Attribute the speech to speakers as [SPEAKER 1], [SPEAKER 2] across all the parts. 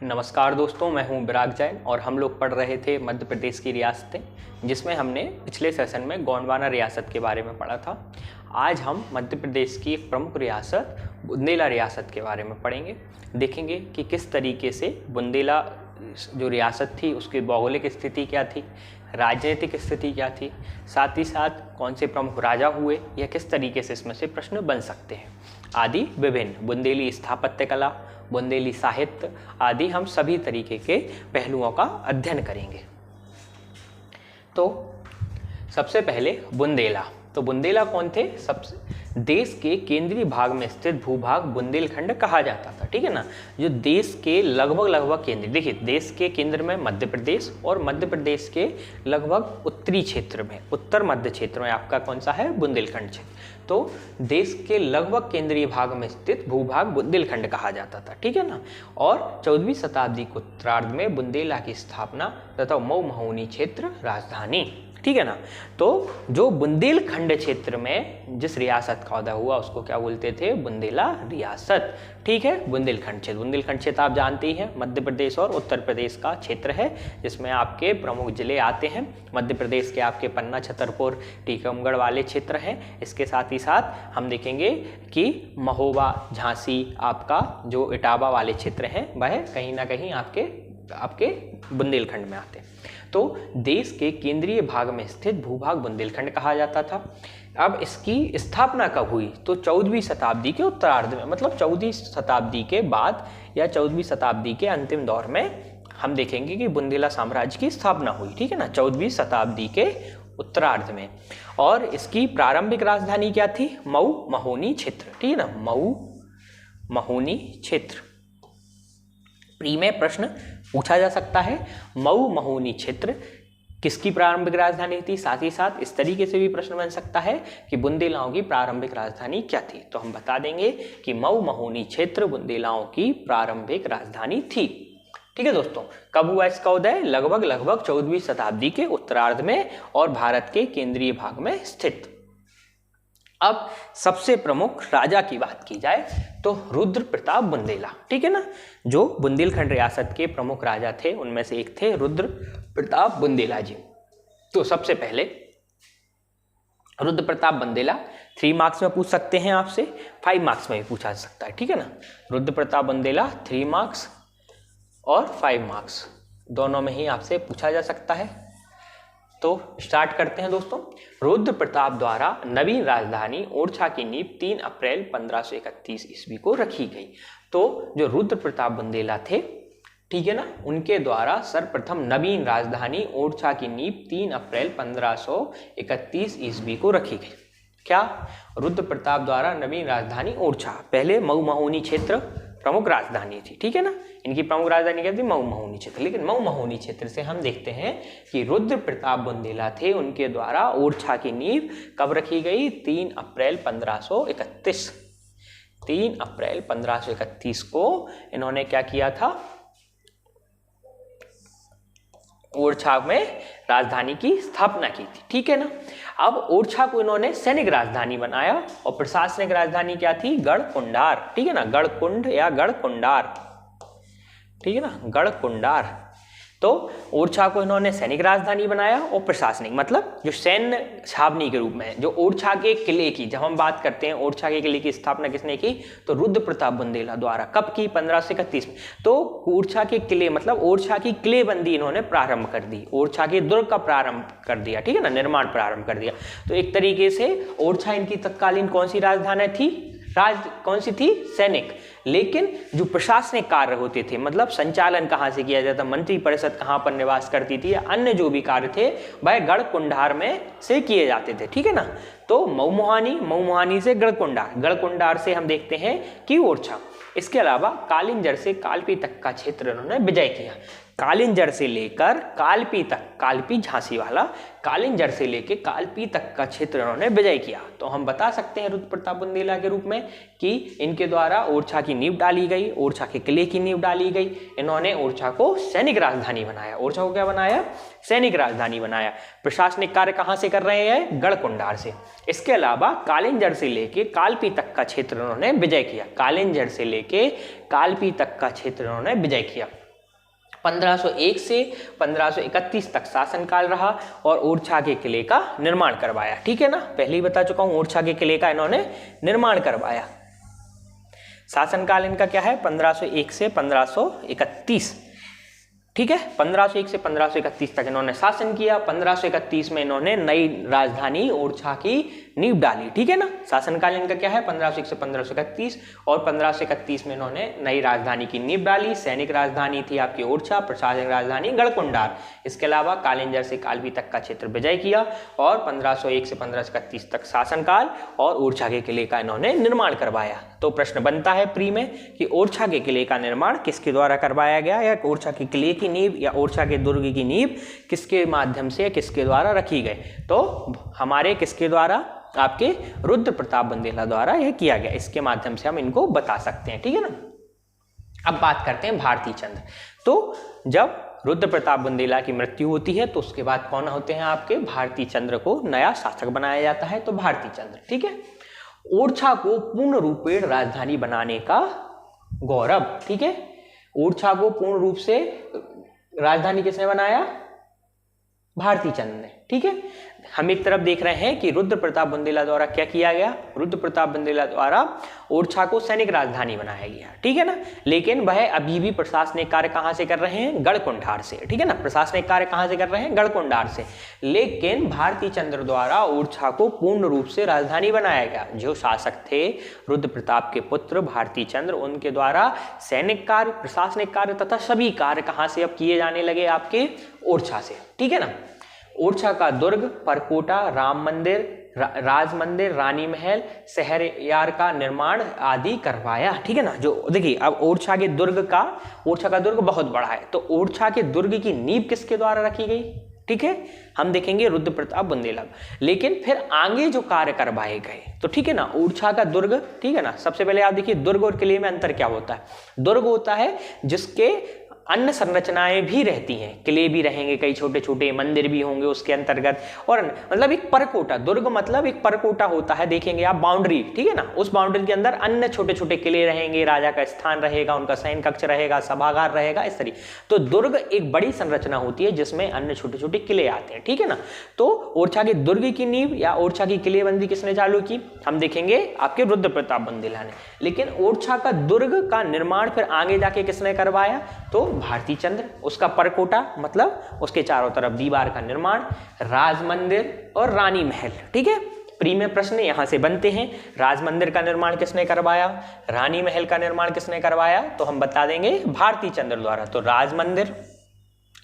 [SPEAKER 1] नमस्कार दोस्तों, मैं हूं बिराग जैन और हम लोग पढ़ रहे थे मध्य प्रदेश की रियासतें, जिसमें हमने पिछले सेशन में गोंडवाना रियासत के बारे में पढ़ा था। आज हम मध्य प्रदेश की एक प्रमुख रियासत बुंदेला रियासत के बारे में पढ़ेंगे। देखेंगे कि किस तरीके से बुंदेला जो रियासत थी उसकी भौगोलिक स्थिति क्या थी, राजनीतिक स्थिति क्या थी, साथ ही साथ कौन से प्रमुख राजा हुए या किस तरीके से इसमें से प्रश्न बन सकते हैं आदि विभिन्न बुंदेली स्थापत्य कला, बुंदेली साहित्य आदि हम सभी तरीके के पहलुओं का अध्ययन करेंगे। तो सबसे पहले बुंदेला। तो बुंदेला कौन थे? देश के केंद्रीय भाग में स्थित भूभाग बुंदेलखंड कहा जाता था। ठीक है ना, जो देश के लगभग केंद्र, देखिए देश के केंद्र में मध्य प्रदेश और मध्य प्रदेश के लगभग उत्तरी क्षेत्र में, उत्तर मध्य क्षेत्र में आपका कौन सा है? बुंदेलखंड क्षेत्र। तो देश के लगभग केंद्रीय भाग में स्थित भूभाग बुंदेलखंड कहा जाता था। ठीक है ना, और 14वीं शताब्दी के उत्तरार्ध में बुंदेला की स्थापना तथा मऊ महोनी क्षेत्र राजधानी। ठीक है ना, तो जो बुंदेलखंड क्षेत्र में जिस रियासत का उदय हुआ उसको क्या बोलते थे? बुंदेला रियासत। ठीक है, बुंदेलखंड क्षेत्र आप जानते ही हैं, मध्य प्रदेश और उत्तर प्रदेश का क्षेत्र है, जिसमें आपके प्रमुख जिले आते हैं। मध्य प्रदेश के आपके पन्ना, छतरपुर, टीकमगढ़ वाले क्षेत्र हैं। इसके साथ ही साथ हम देखेंगे कि महोबा, झांसी, आपका जो इटावा वाले क्षेत्र हैं वह कहीं ना कहीं आपके बुंदेलखंड में आते हैं। तो देश के केंद्रीय भाग में स्थित भूभाग बुंदेलखंड कहा जाता था। अब इसकी स्थापना कब हुई? तो 14वीं शताब्दी के उत्तरार्ध में, मतलब 14वीं शताब्दी के बाद या 14वीं शताब्दी के अंतिम दौर में हम देखेंगे कि बुंदेला साम्राज्य की स्थापना हुई। ठीक है ना, 14वीं शताब्दी के उत्तरार्ध में। और इसकी प्रारंभिक राजधानी क्या थी? मऊ महोनी क्षेत्र। ठीक है ना, मऊ महोनी क्षेत्र। प्री में प्रश्न पूछा जा सकता है, मऊ महोनी क्षेत्र किसकी प्रारंभिक राजधानी थी? साथ ही साथ इस तरीके से भी प्रश्न बन सकता है कि बुंदेलाओं की प्रारंभिक राजधानी क्या थी? तो हम बता देंगे कि मऊ महोनी क्षेत्र बुंदेलाओं की प्रारंभिक राजधानी थी। ठीक है दोस्तों, कब हुआ इसका उदय? लगभग 14वीं शताब्दी के उत्तरार्ध में और भारत के केंद्रीय भाग में स्थित। अब सबसे प्रमुख राजा की बात की जाए तो रुद्र प्रताप बुंदेला। ठीक है ना, जो बुंदेलखंड रियासत के प्रमुख राजा थे उनमें से एक थे रुद्र प्रताप बुंदेला जी। तो सबसे पहले रुद्र प्रताप बुंदेला 3 मार्क्स में पूछ सकते हैं आपसे, 5 मार्क्स में भी पूछा जा सकता है। ठीक है ना, रुद्र प्रताप बुंदेला 3 मार्क्स और 5 मार्क्स दोनों में ही आपसे पूछा जा सकता है। तो स्टार्ट करते हैं दोस्तों। रुद्र प्रताप द्वारा नवीन राजधानी ओरछा की नींव 3 अप्रैल 1531 ईस्वी को रखी गई। तो जो रुद्र प्रताप बुंदेला थे, ठीक है ना, उनके द्वारा सर्वप्रथम नवीन राजधानी ओरछा की नींव 3 अप्रैल 1531 ईस्वी को रखी गई। क्या? रुद्र प्रताप द्वारा नवीन राजधानी ओरछा, पहले मऊ महोनी क्षेत्र प्रमुख राजधानी थी। ठीक है ना, इनकी प्रमुख राजधानी क्या थी? मऊ महोनी क्षेत्र। लेकिन मऊ महोनी क्षेत्र से हम देखते हैं कि रुद्र प्रताप बुंदेला थे, उनके द्वारा ओरछा की नींव कब रखी गई? 3 अप्रैल 1531। 3 अप्रैल 1531 को इन्होंने क्या किया था? ओरछा में राजधानी की स्थापना की थी। ठीक है ना, अब ओरछा को इन्होंने सैनिक राजधानी बनाया और प्रशासनिक राजधानी क्या थी? गढ़कुंडार। ठीक है ना, गढ़कुंड या गढ़कुंडार। ठीक है ना, गढ़कुंडार। तो ओरछा को इन्होंने सैनिक राजधानी बनाया और प्रशासनिक, मतलब जो सैन्य छावनी के रूप में, जो ओरछा के किले की, जब हम बात करते हैं ओरछा के किले की स्थापना किसने की? तो रुद्र प्रताप बुंदेला द्वारा। कब की? 1531 में। तो ओरछा के किले, मतलब ओरछा की किलेबंदी इन्होंने प्रारंभ कर दी, ओरछा के दुर्ग का प्रारंभ कर दिया। ठीक है ना, निर्माण प्रारंभ कर दिया। तो एक तरीके से ओरछा इनकी तत्कालीन कौन सी राजधानी थी? कौन सी थी? सैनिक। लेकिन जो प्रशासनिक कार्य होते थे, मतलब संचालन कहाँ से किया जाता, मंत्री परिषद कहाँ पर निवास करती थी, अन्य जो भी कार्य थे वह गढ़कुंडार में से किए जाते थे। ठीक है ना, तो मऊ मुहानी से गढ़कुंडार से हम देखते हैं कि ओरछा। इसके अलावा कालिंजर से कालपी तक का क्षेत्र इन्होंने विजय किया। कालिंजर से लेकर कालपी तक, कालपी झांसी वाला, कालिंजर से लेकर कालपी तक का क्षेत्र इन्होंने विजय किया। तो हम बता सकते हैं रुद्र प्रताप बुंदेला के रूप में कि इनके द्वारा ओरछा की नींव डाली गई, ओरछा के किले की नींव डाली गई। इन्होंने ओरछा को सैनिक राजधानी बनाया। ओरछा को क्या बनाया? सैनिक राजधानी बनाया। प्रशासनिक कार्य कहाँ से कर रहे हैं? गढ़कुंडार से। इसके अलावा कालिंजर से लेके कालपी तक का क्षेत्र उन्होंने विजय किया। कालिंजर से लेके कालपी तक का क्षेत्र उन्होंने विजय किया। 1501 से 1531 तक शासनकाल रहा और ओरछा के किले का निर्माण करवाया। ठीक है ना, पहले ही बता चुका हूं, ओरछा के किले का इन्होंने निर्माण करवाया। शासनकाल इनका क्या है, 1501 से 1531। ठीक है, 1501 से 1531 तक इन्होंने शासन किया। 1531 में इन्होंने नई राजधानी ओरछा की नींव डाली। ठीक है ना, शासनकाल इनका क्या है, 1501 से 1531 और 1531 में इन्होंने नई राजधानी की नींव डाली। सैनिक राजधानी थी आपकी ओरछा, प्रशासनिक राजधानी गढ़कुंडार। इसके अलावा कालिंजर से कालवी तक का क्षेत्र विजय किया और 1501 से 1531 तक शासनकाल और ओरछा के किले का इन्होंने निर्माण करवाया। तो प्रश्न बनता है प्री में कि ओरछा के किले का निर्माण किसके द्वारा करवाया गया, या ओरछा के किले की नींव या ओरछा के दुर्ग की नींव किसके माध्यम से, किसके द्वारा रखी गई। तो हमारे किसके द्वारा, आपके रुद्र प्रताप बुंदेला द्वारा यह किया गया। इसके माध्यम से हम इनको बता सकते हैं। ठीक है ना, अब बात करते हैं भारती चंद्र। तो जब रुद्र प्रताप बुंदेला की मृत्यु होती है तो उसके बाद कौन होते हैं, आपके भारती चंद्र को नया शासक बनाया जाता है। तो भारती चंद्र, ठीक है, ओरछा को पूर्ण रूपेण राजधानी बनाने का गौरव। ठीक है, ओरछा को पूर्ण रूप से राजधानी किसने बनाया, भारती चंद्र ने। ठीक है, हम एक तरफ देख रहे हैं कि रुद्र प्रताप बुंदेला द्वारा क्या किया गया, रुद्र प्रताप बुंदेला द्वारा ओरछा को सैनिक राजधानी बनाया गया। ठीक है ना, लेकिन वह अभी भी प्रशासनिक कार्य कहां से कर रहे हैं, गढ़कुंडार से। ठीक है ना, प्रशासनिक कार्य कहां से कर रहे हैं, गढ़कुंडार से। लेकिन भारती चंद्र द्वारा ओरछा को पूर्ण रूप से राजधानी बनाया गया। जो शासक थे रुद्र प्रताप के पुत्र भारती चंद्र, उनके द्वारा सैनिक कार्य, प्रशासनिक कार्य तथा सभी कार्य कहां से अब किए जाने लगे, आपके ओरछा से। ठीक है ना, ओरछा का दुर्ग, परकोटा, राम मंदिर, राज मंदिर, रानी महल, शहरयार का निर्माण आदि करवाया। ठीक है ना, जो देखिए अब ओरछा के दुर्ग का, ओरछा का दुर्ग बहुत बड़ा है, तो ओरछा के दुर्ग की नींव किसके द्वारा रखी गई। ठीक है, हम देखेंगे रुद्र प्रताप बुंदेला। लेकिन फिर आगे जो कार्य करवाए गए, तो ठीक है ना, ओरछा का दुर्ग, ठीक है ना, सबसे पहले आप देखिए दुर्ग और किले में अंतर क्या होता है। दुर्ग होता है जिसके अन्य संरचनाएं भी रहती हैं, किले भी रहेंगे, कई छोटे छोटे मंदिर भी होंगे उसके अंतर्गत, और मतलब एक परकोटा, दुर्ग मतलब एक परकोटा होता है, देखेंगे आप बाउंड्री। ठीक है ना, उस बाउंड्री के अंदर अन्य छोटे छोटे किले रहेंगे, राजा का स्थान रहेगा, उनका सैन्य कक्ष रहेगा, सभागार रहेगा, इस तरीके। तो दुर्ग एक बड़ी संरचना होती है जिसमें अन्य छोटे छोटे किले आते हैं। ठीक है ना, तो ओरछा के दुर्ग की नींव या ओरछा की किलेबंदी किसने चालू की, हम देखेंगे आपके रुद्र प्रताप बुंदेला ने। लेकिन ओरछा का दुर्ग का निर्माण फिर आगे जाके किसने करवाया, तो भारती चंद्र। उसका परकोटा मतलब उसके चारों तरफ दीवार का निर्माण, राज मंदिर और रानी महल। ठीक है, प्री में प्रश्न यहां से बनते हैं, राज मंदिर का निर्माण किसने करवाया, रानी महल का निर्माण किसने करवाया, तो हम बता देंगे भारती चंद्र द्वारा। तो राज मंदिर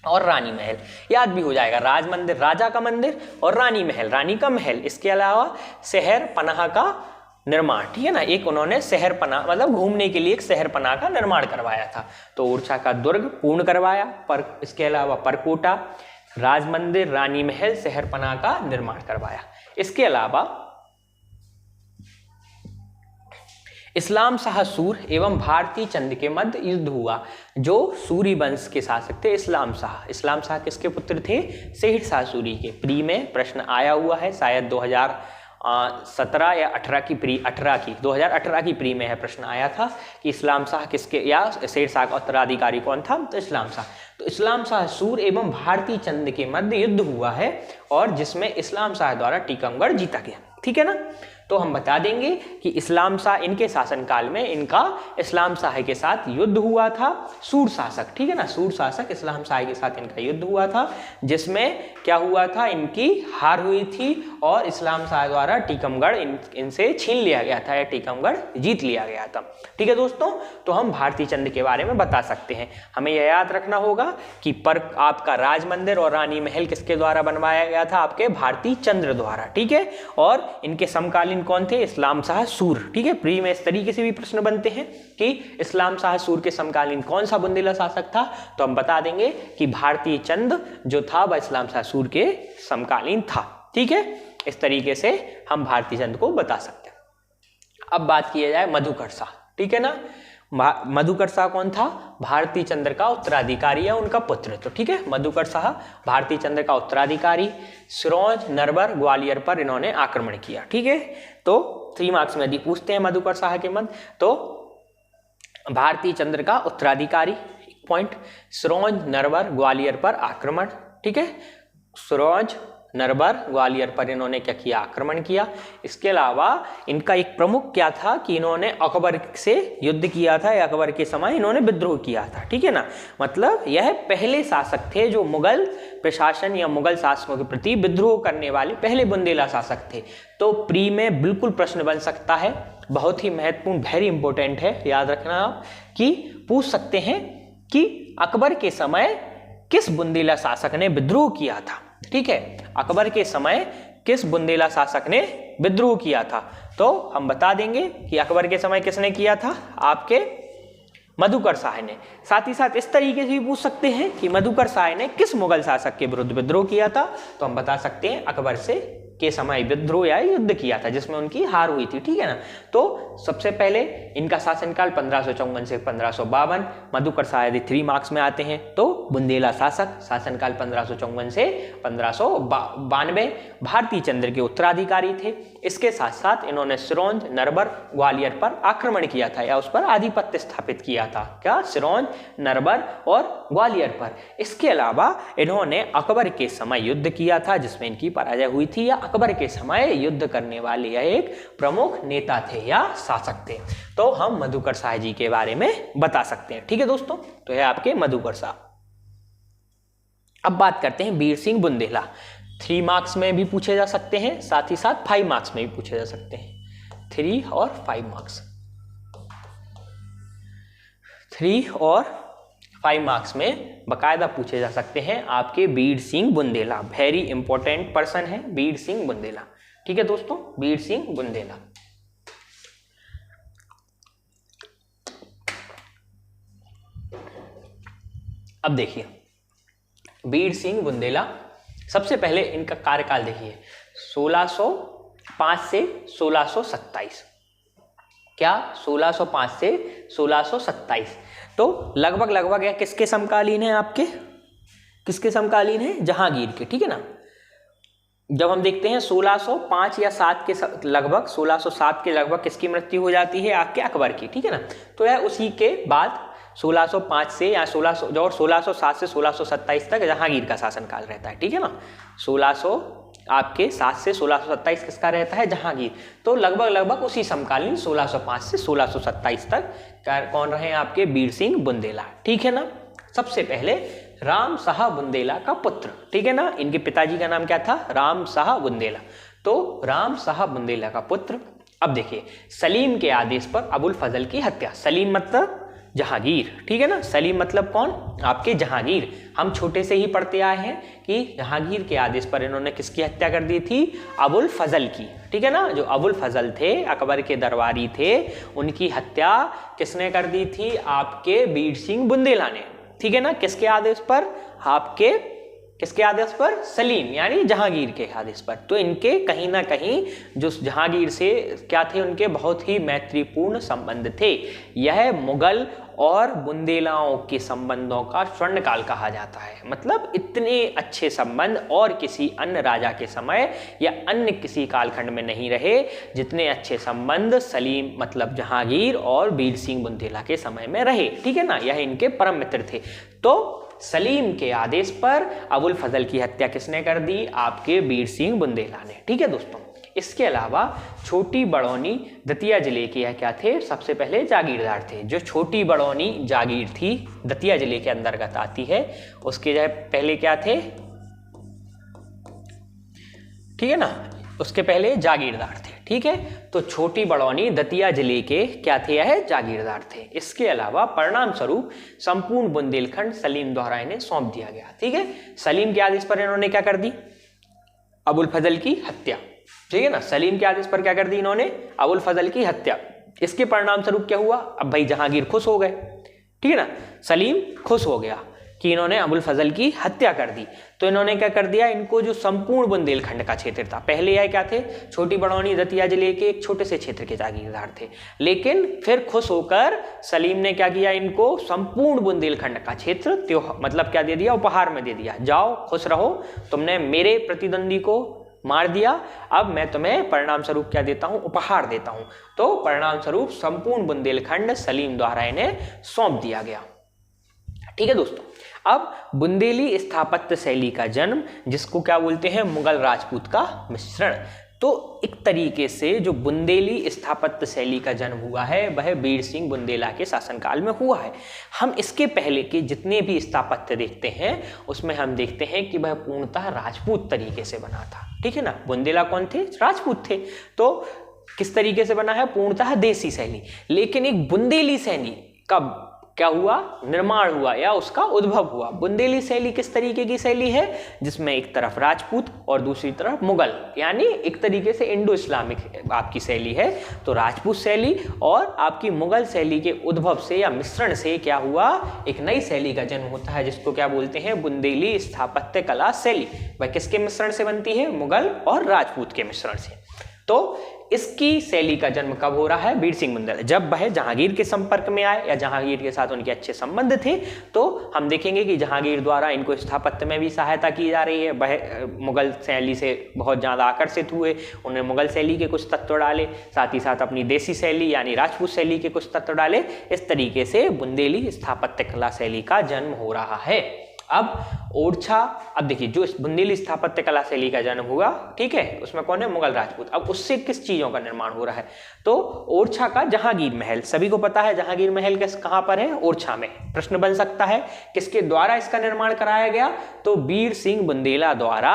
[SPEAKER 1] और रानी महल याद भी हो जाएगा, राज मंदिर राजा का मंदिर और रानी महल रानी का महल। इसके अलावा शहर पनाह का निर्माण। ठीक है ना, एक उन्होंने शहर पनाह मतलब घूमने के लिए एक शहर पनाह का निर्माण करवाया था। तो ओरछा का दुर्ग पूर्ण करवाया, पर इसके अलावा परकोटा, राज मंदिर, रानी महल, शहर पनाह का निर्माण करवाया। इसके अलावा इस्लाम शाह सूर एवं भारती चंद्र के मध्य युद्ध हुआ। जो सूरी वंश के शासक थे इस्लाम शाह, इस्लाम शाह किसके पुत्र थे, शेर शाह सूरी के। प्री में प्रश्न आया हुआ है, शायद 2017 या 2018 की प्री में है, प्रश्न आया था कि इस्लाम शाह किसके या शेर शाह का उत्तराधिकारी कौन था, तो इस्लाम शाह। तो इस्लाम शाह सूर एवं भारती चंद्र के मध्य युद्ध हुआ है और जिसमें इस्लाम शाह द्वारा टीकमगढ़ जीता गया। ठीक है ना, तो हम बता देंगे कि इस्लाम शाह, इनके शासनकाल में इनका इस्लाम शाह के साथ युद्ध हुआ था, सूर शासक। ठीक है ना, सूर शासक इस्लाम शाह के साथ इनका युद्ध हुआ था, जिसमें क्या हुआ था, इनकी हार हुई थी और इस्लाम शाह द्वारा टीकमगढ़ इनसे छीन लिया गया था या टीकमगढ़ जीत लिया गया था। ठीक है दोस्तों, तो हम भारती चंद्र के बारे में बता सकते हैं। हमें यह याद रखना होगा कि आपका राज मंदिर और रानी महल किसके द्वारा बनवाया गया था, आपके भारती चंद्र द्वारा। ठीक है, और इनके समकालीन कौन थे, इस्लाम शाह सूर। ठीक है, प्री में इस तरीके से भी प्रश्न बनते हैं कि इस्लाम शाह सूर के समकालीन कौन सा बुंदेला शासक था, तो हम बता देंगे कि भारती चंद्र जो था वह इस्लाम शाह सूर के समकालीन था। ठीक है, इस तरीके से हम भारती चंद्र को बता सकते हैं। अब बात किया जाए मधुकर शाह। ठीक है ना, मधुकर शाह कौन था, भारती चंद्र का उत्तराधिकारी या उनका पुत्र। तो ठीक है, मधुकर शाह भारती चंद्र का उत्तराधिकारी। सिरोंज, नरवर, ग्वालियर पर इन्होंने आक्रमण किया। ठीक है, तो 3 मार्क्स में यदि पूछते हैं मधुकर शाह के मध्य, तो भारती चंद्र का उत्तराधिकारी पॉइंट, सिरोंज, नरवर, ग्वालियर पर आक्रमण। ठीक है, सिरोंज, नरवर, ग्वालियर पर इन्होंने क्या किया, आक्रमण किया। इसके अलावा इनका एक प्रमुख क्या था कि इन्होंने अकबर से युद्ध किया था, या अकबर के समय इन्होंने विद्रोह किया था। ठीक है ना, मतलब यह पहले शासक थे जो मुगल प्रशासन या मुगल शासकों के प्रति विद्रोह करने वाले पहले बुंदेला शासक थे। तो प्री में बिल्कुल प्रश्न बन सकता है, बहुत ही महत्वपूर्ण, वेरी इंपॉर्टेंट है, याद रखना आप, कि पूछ सकते हैं कि अकबर के समय किस बुंदेला शासक ने विद्रोह किया था। ठीक है, अकबर के समय किस बुंदेला शासक ने विद्रोह किया था, तो हम बता देंगे कि अकबर के समय किसने किया था, आपके मधुकर शाह ने। साथ ही साथ इस तरीके से भी पूछ सकते हैं कि मधुकर शाह ने किस मुगल शासक के विरुद्ध विद्रोह किया था, तो हम बता सकते हैं अकबर से के समय विद्रोह या युद्ध किया था जिसमें उनकी हार हुई थी। ठीक है ना, तो सबसे पहले इनका शासनकाल 1554 से 1552, मधुकर शाह यदि 3 मार्क्स में आते हैं तो बुंदेला शासक, शासनकाल 1554 से 1592, भारती चंद्र के उत्तराधिकारी थे। इसके साथ साथ इन्होंने सिरोंज, नरवर, ग्वालियर पर आक्रमण किया था या उस पर आधिपत्य स्थापित किया था। क्या, सिरोंज, नरवर और ग्वालियर पर। इसके अलावा इन्होंने अकबर के समय युद्ध किया था जिसमें इनकी पराजय हुई थी, या अकबर के समय युद्ध करने वाले यह एक प्रमुख नेता थे या शासक थे। तो हम मधुकर शाह जी के बारे में बता सकते हैं। ठीक है दोस्तों, तो यह आपके मधुकर शाह। अब बात करते हैं वीर सिंह बुंदेला। 3 मार्क्स में भी पूछे जा सकते हैं, साथ ही साथ 5 मार्क्स में भी पूछे जा सकते हैं। 3 और 5 मार्क्स, 3 और 5 मार्क्स में बकायदा पूछे जा सकते हैं आपके Veer Singh Bundela. Very important person है वीर सिंह बुंदेला। ठीक है दोस्तों, वीर सिंह बुंदेला। अब देखिए वीर सिंह बुंदेला, सबसे पहले इनका कार्यकाल देखिए 1605 से 1627। क्या, 1605 से 1627। तो लगभग यह किसके समकालीन है, आपके किसके समकालीन है, जहांगीर के। ठीक है ना, जब हम देखते हैं 1605 या 7 के लगभग, 1607 के लगभग किसकी मृत्यु हो जाती है, आपके अकबर की। ठीक है ना, तो यह उसी के बाद 1605 से या 1607 से 1627 तक जहांगीर का शासनकाल रहता है। ठीक है ना, 1607 से 1627 किसका रहता है, जहांगीर। तो लगभग उसी समकालीन 1605 से 1627 तक कौन रहे आपके, वीर सिंह बुंदेला। ठीक है ना, सबसे पहले राम शाह बुंदेला का पुत्र। ठीक है ना, इनके पिताजी का नाम क्या था, राम शाह बुंदेला। तो राम शाह बुंदेला का पुत्र। अब देखिए सलीम के आदेश पर अबुल फजल की हत्या। सलीम मतलब जहांगीर। ठीक है ना, सलीम मतलब कौन, आपके जहांगीर। हम छोटे से ही पढ़ते आए हैं कि जहांगीर के आदेश पर इन्होंने किसकी हत्या कर दी थी, अबुल फजल की। ठीक है ना, जो अबुल फजल थे, अकबर के दरबारी थे, उनकी हत्या किसने कर दी थी, आपके वीर सिंह बुंदेला ने। ठीक है ना, किसके आदेश पर, आपके किसके आदेश पर, सलीम यानी जहांगीर के आदेश पर। तो इनके कहीं ना कहीं जो जहांगीर से क्या थे, उनके बहुत ही मैत्रीपूर्ण संबंध थे। यह मुगल और बुंदेलाओं के संबंधों का स्वर्णकाल कहा जाता है। मतलब इतने अच्छे संबंध और किसी अन्य राजा के समय या अन्य किसी कालखंड में नहीं रहे जितने अच्छे संबंध सलीम मतलब जहांगीर और वीर सिंह बुंदेला के समय में रहे। ठीक है ना, यह इनके परम मित्र थे। तो सलीम के आदेश पर अबुल फजल की हत्या किसने कर दी, आपके वीर सिंह बुंदेला ने। ठीक है दोस्तों, इसके अलावा छोटी बड़ौनी दतिया जिले के यह क्या थे, सबसे पहले जागीरदार थे। जो छोटी बड़ौनी जागीर थी, दतिया जिले के अंतर्गत आती है, उसके जो पहले क्या थे, ठीक है ना, उसके पहले जागीरदार थे। ठीक है, तो छोटी बड़ौनी दतिया जिले के क्या थे, यह जागीरदार थे। इसके अलावा परिणाम स्वरूप संपूर्ण बुंदेलखंड सलीम द्वारा इन्हें सौंप दिया गया। ठीक है, सलीम के आदेश पर इन्होंने क्या कर दी, अबुल फजल की हत्या। ठीक है ना, सलीम के आदेश पर क्या कर दी इन्होंने, अबुल फजल की हत्या। इसके परिणाम स्वरूप क्या हुआ, अब भाई जहांगीर खुश हो गए। ठीक है ना, सलीम खुश हो गया कि इन्होंने अबुल फजल की हत्या कर दी। तो इन्होंने क्या कर दिया, इनको जो संपूर्ण बुंदेलखंड का क्षेत्र था, पहले यह क्या थे, छोटी बड़ौनी दतिया जिले के एक छोटे से क्षेत्र के जागीरदार थे, लेकिन फिर खुश होकर सलीम ने क्या किया, इनको संपूर्ण बुंदेलखंड का क्षेत्र मतलब क्या दे दिया, उपहार में दे दिया। जाओ खुश रहो, तुमने मेरे प्रतिद्वंदी को मार दिया, अब मैं तुम्हें परिणाम स्वरूप क्या देता हूं, उपहार देता हूं। तो परिणाम स्वरूप संपूर्ण बुंदेलखंड सलीम द्वारा इन्हें सौंप दिया गया। ठीक है दोस्तों। अब बुंदेली स्थापत्य शैली का जन्म, जिसको क्या बोलते हैं, मुगल राजपूत का मिश्रण। तो एक तरीके से जो बुंदेली स्थापत्य शैली का जन्म हुआ है वह बीर सिंह बुंदेला के शासनकाल में हुआ है। हम इसके पहले के जितने भी स्थापत्य देखते हैं उसमें हम देखते हैं कि वह पूर्णतः राजपूत तरीके से बना था, ठीक है ना। बुंदेला कौन थे, राजपूत थे। तो किस तरीके से बना है, पूर्णतः देसी शैली। लेकिन एक बुंदेली शैली का क्या हुआ, निर्माण हुआ या उसका उद्भव हुआ। बुंदेली शैली किस तरीके की शैली है, जिसमें एक तरफ राजपूत और दूसरी तरफ मुगल, यानी एक तरीके से इंडो इस्लामिक आपकी शैली है। तो राजपूत शैली और आपकी मुगल शैली के उद्भव से या मिश्रण से क्या हुआ, एक नई शैली का जन्म होता है, जिसको क्या बोलते हैं, बुंदेली स्थापत्य कला शैली। वह किसके मिश्रण से बनती है, मुगल और राजपूत के मिश्रण से। तो इसकी शैली का जन्म कब हो रहा है, बीर सिंह बुंदेला, जब वह जहांगीर के संपर्क में आए या जहांगीर के साथ उनके अच्छे संबंध थे। तो हम देखेंगे कि जहांगीर द्वारा इनको स्थापत्य में भी सहायता की जा रही है। वह मुगल शैली से बहुत ज़्यादा आकर्षित हुए, उन्होंने मुगल शैली के कुछ तत्व डाले, साथ ही साथ अपनी देसी शैली यानी राजपूत शैली के कुछ तत्व डाले। इस तरीके से बुंदेली स्थापत्य कला शैली का जन्म हो रहा है। अब ओरछा, अब देखिए जो बुंदेली स्थापत्य कला शैली का जन्म हुआ, ठीक है, उसमें कौन है, मुगल राजपूत। अब उससे किस चीजों का निर्माण हो रहा है, तो ओरछा का जहांगीर महल, सभी को पता है जहांगीर महल कहाँ पर है, ओरछा में। प्रश्न बन सकता है किसके द्वारा इसका निर्माण कराया गया, तो बीर सिंह बुंदेला द्वारा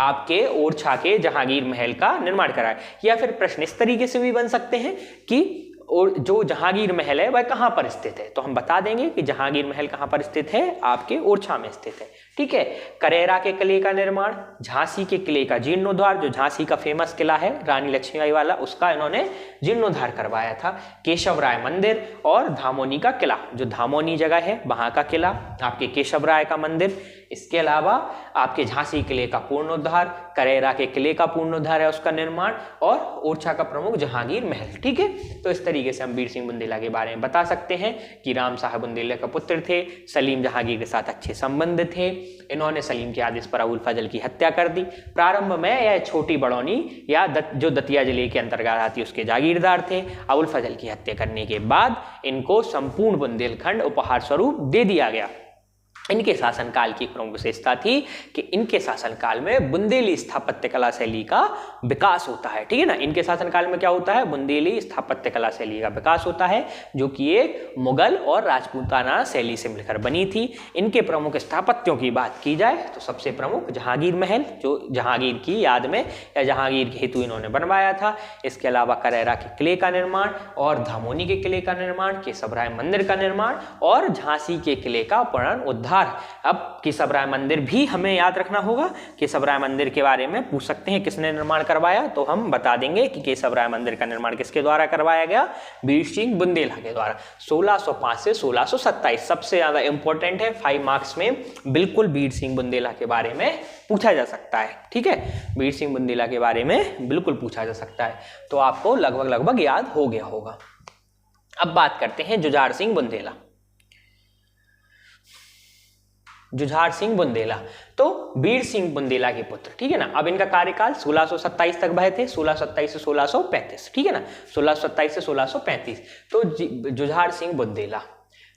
[SPEAKER 1] आपके ओरछा के जहांगीर महल का निर्माण कराया। या फिर प्रश्न इस तरीके से भी बन सकते हैं कि और जो जहांगीर महल है वह कहाँ पर स्थित है, तो हम बता देंगे कि जहांगीर महल कहाँ पर स्थित है, आपके ओरछा में स्थित है, ठीक है। करेरा के किले का निर्माण, झांसी के किले का जीर्णोद्धार, जो झांसी का फेमस किला है रानी लक्ष्मीबाई वाला, उसका इन्होंने जीर्णोद्धार करवाया था। केशव राय मंदिर और धामोनी का किला, जो धामोनी जगह है वहां का किला, आपके केशव राय का मंदिर। इसके अलावा आपके झांसी किले का पूर्णोद्धार, करेरा के किले का पूर्णोद्धार है उसका निर्माण, और ओरछा का प्रमुख जहांगीर महल, ठीक है। तो इस तरीके से हम बीर सिंह बुंदेला के बारे में बता सकते हैं कि राम साहब बुंदेला का पुत्र थे, सलीम जहांगीर के साथ अच्छे संबंध थे। इन्होंने सलीम के आदेश पर अबुल फजल की हत्या कर दी। प्रारंभ में यह छोटी बड़ौनी या जो दतिया जिले के अंतर्गत आती उसके जागीरदार थे। अबुल फजल की हत्या करने के बाद इनको संपूर्ण बुंदेलखंड उपहार स्वरूप दे दिया गया। इनके शासनकाल की प्रमुख विशेषता थी कि इनके शासनकाल में बुंदेली स्थापत्य कला शैली का विकास होता है, ठीक है ना। इनके शासनकाल में क्या होता है, बुंदेली स्थापत्य कला शैली का विकास होता है, जो कि एक मुगल और राजपूताना शैली से मिलकर बनी थी। इनके प्रमुख स्थापत्यों की बात की जाए तो सबसे प्रमुख जहांगीर महल, जो जहांगीर की याद में या जहांगीर के हेतु इन्होंने बनवाया था। इसके अलावा करेरा के किले का निर्माण और धामोनी के किले का निर्माण, केशव राय मंदिर का निर्माण और झांसी के किले का पुनरुद्धार। अब केशव राय मंदिर भी हमें याद रखना होगा। केशव राय मंदिर के बारे में पूछ सकते हैं किसने निर्माण करवाया, तो हम बता देंगे कि केशव राय मंदिर का निर्माण किसके द्वारा करवाया गया, बीर सिंह बुंदेला के द्वारा। 1605 से 1627 सबसे ज्यादा इंपॉर्टेंट है, 5 मार्क्स में बिल्कुल बीर सिंह बुंदेला के बारे में पूछा जा सकता है, ठीक है। बीर सिंह बुंदेला के बारे में बिल्कुल पूछा जा सकता है, तो आपको लगभग याद हो गया होगा। अब बात करते हैं जुझार सिंह बुंदेला। जुझार सिंह बुंदेला तो बीर सिंह बुंदेला के पुत्र, ठीक है ना। अब इनका कार्यकाल 1627 तक भय थे, 1627 से 1635, ठीक है ना, 1627 से 1635। तो जुझार सिंह बुंदेला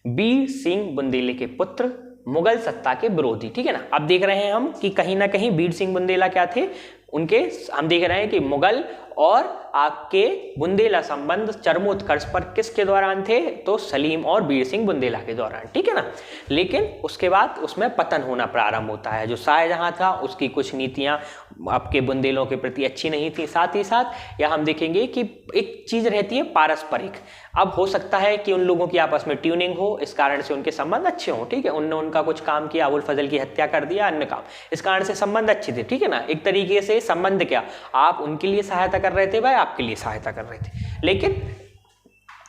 [SPEAKER 1] बीर सिंह बुंदेले के पुत्र, मुगल सत्ता के विरोधी, ठीक है ना। अब देख रहे हैं हम कि कहीं ना कहीं बीर सिंह बुंदेला क्या थे, उनके हम देख रहे हैं कि मुगल और आपके बुंदेला संबंध चरमोत्कर्ष पर किसके दौरान थे, तो सलीम और बीर सिंह बुंदेला के दौरान, ठीक है ना। लेकिन उसके बाद उसमें पतन होना प्रारंभ होता है। जो शाहजहां था उसकी कुछ नीतियां आपके बुंदेलों के प्रति अच्छी नहीं थी। साथ ही साथ यह हम देखेंगे कि एक चीज रहती है पारस्परिक। अब हो सकता है कि उन लोगों की आपस में ट्यूनिंग हो, इस कारण से उनके संबंध अच्छे हों, ठीक है। उनने उनका कुछ काम किया, अबुल फजल की हत्या कर दिया, अन्य काम, इस कारण से संबंध अच्छे थे, ठीक है ना। एक तरीके से संबंध क्या, आप उनके लिए सहायता कर रहे थे, भाई आपके लिए सहायता कर रहे थे। लेकिन